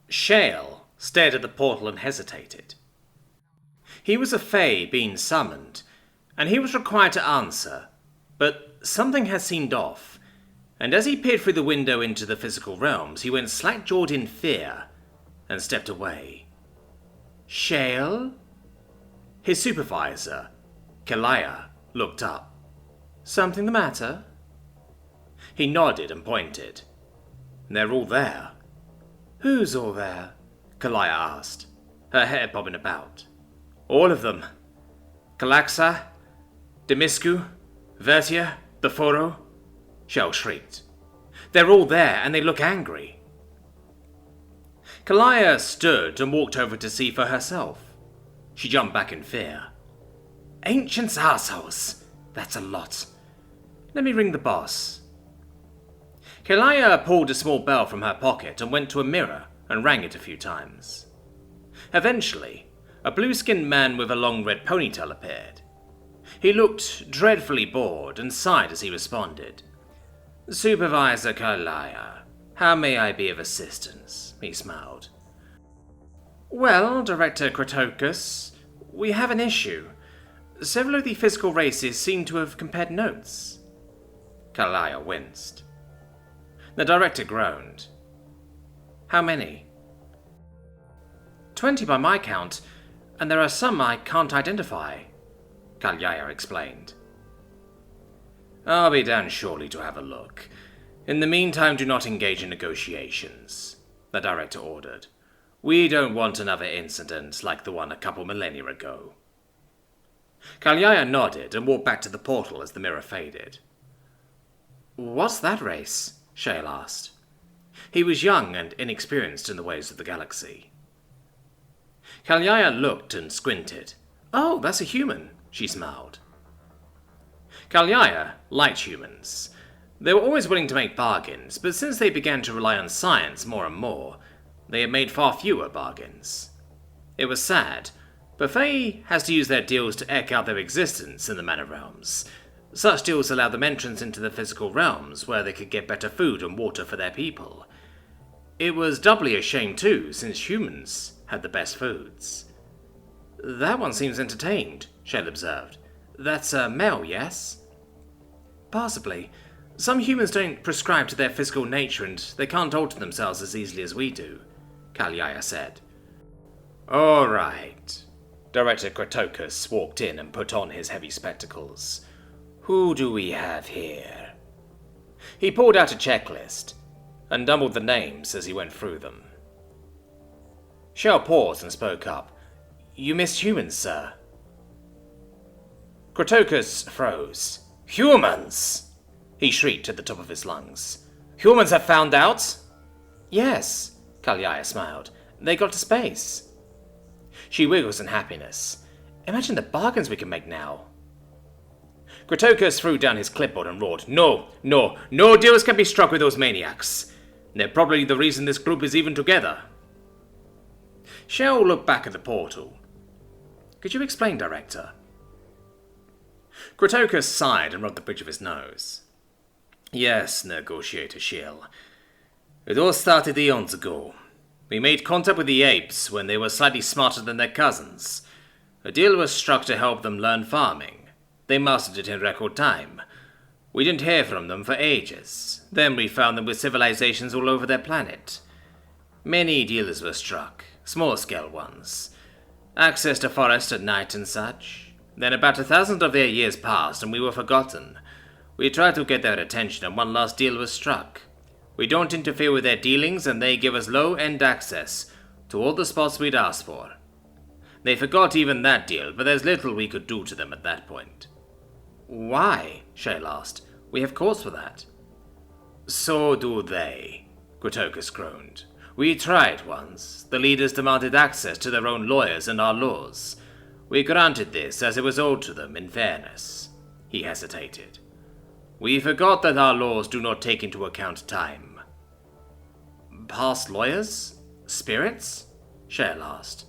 Shale stared at the portal and hesitated. He was a Fey being summoned, and he was required to answer, but something had seemed off, and as he peered through the window into the physical realms, he went slack-jawed in fear and stepped away. Shale? His supervisor, Kalaya, looked up. Something the matter? He nodded and pointed. They're all there. Who's all there? Kalaya asked, her hair bobbing about. All of them. Kalaxa, Demisku, Vertia, the Foro. Shell shrieked. They're all there, and they look angry. Kalaya stood and walked over to see for herself. She jumped back in fear. Ancients assholes. That's a lot. Let me ring the boss. Kalaya pulled a small bell from her pocket and went to a mirror and rang it a few times. Eventually, a blue-skinned man with a long red ponytail appeared. He looked dreadfully bored and sighed as he responded. Supervisor Kalaya, how may I be of assistance? He smiled. Well, Director Kratokus, we have an issue. Several of the physical races seem to have compared notes. Kalaya winced. The director groaned. How many? 20 by my count, and there are some I can't identify, Kalaya explained. I'll be down shortly to have a look. In the meantime, do not engage in negotiations, the director ordered. We don't want another incident like the one a couple millennia ago. Kalaya nodded and walked back to the portal as the mirror faded. What's that race? Shale asked. He was young and inexperienced in the ways of the galaxy. Kalaya looked and squinted. Oh, that's a human, she smiled. Kalaya liked humans. They were always willing to make bargains, but since they began to rely on science more and more, they had made far fewer bargains. It was sad, but Fae has to use their deals to eke out their existence in the Mana Realms. Such deals allowed them entrance into the physical realms, where they could get better food and water for their people. It was doubly a shame too, since humans had the best foods. That one seems entertained, Shale observed. That's a male, yes? Possibly. Some humans don't prescribe to their physical nature and they can't alter themselves as easily as we do, Kalaya said. All right. Director Kratokus walked in and put on his heavy spectacles. Who do we have here? He pulled out a checklist and doubled the names as he went through them. Shell paused and spoke up. You missed humans, sir. Kratokus froze. Humans! He shrieked at the top of his lungs. Humans have found out? Yes, Kalaya smiled. They got to space. She wiggles in happiness. Imagine the bargains we can make now. Kratokus threw down his clipboard and roared, No deals can be struck with those maniacs. They're probably the reason this group is even together. Shell looked back at the portal. Could you explain, Director? Kratokus sighed and rubbed the bridge of his nose. Yes, Negotiator Shell. It all started eons ago. We made contact with the apes when they were slightly smarter than their cousins. A deal was struck to help them learn farming. They mastered it in record time. We didn't hear from them for ages. Then we found them with civilizations all over their planet. Many deals were struck, small-scale ones. Access to forest at night and such. Then about 1,000 of their years passed and we were forgotten. We tried to get their attention and one last deal was struck. We don't interfere with their dealings and they give us low-end access to all the spots we'd asked for. They forgot even that deal, but there's little we could do to them at that point. Why? Shale asked. We have cause for that. So do they, Kratokus groaned. We tried once. The leaders demanded access to their own lawyers and our laws. We granted this as it was owed to them in fairness. He hesitated. We forgot that our laws do not take into account time. Past lawyers? Spirits? Shale asked.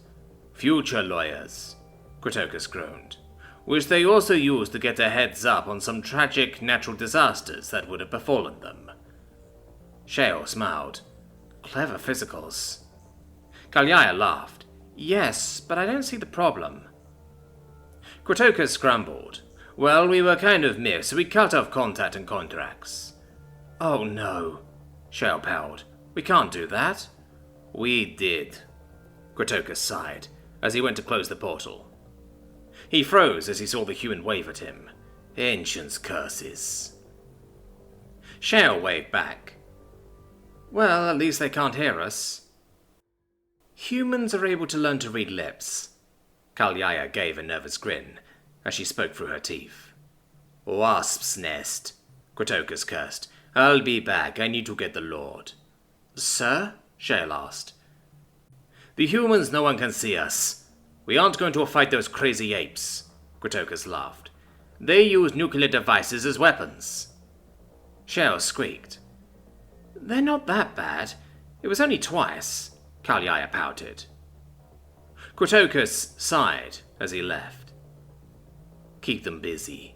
Future lawyers, Kratokus groaned, which they also used to get a heads up on some tragic natural disasters that would have befallen them. Shale smiled. Clever physicals. Kalyaya laughed. Yes, but I don't see the problem. Krotokus grumbled. Well, we were kind of miffed, so we cut off contact and contracts. Oh no, Shale pouted. We can't do that. We did. Krotokus sighed as he went to close the portal. He froze as he saw the human wave at him. Ancients' curses. Shale waved back. Well, at least they can't hear us. Humans are able to learn to read lips. Kalyaya gave a nervous grin as she spoke through her teeth. Wasp's nest, Krotokus cursed. I'll be back. I need to get the Lord. Sir? Shale asked. The humans, no one can see us. We aren't going to fight those crazy apes, Krotokus laughed. They use nuclear devices as weapons. Shale squeaked. They're not that bad. It was only twice, Kalyaya pouted. Krotokus sighed as he left. Keep them busy.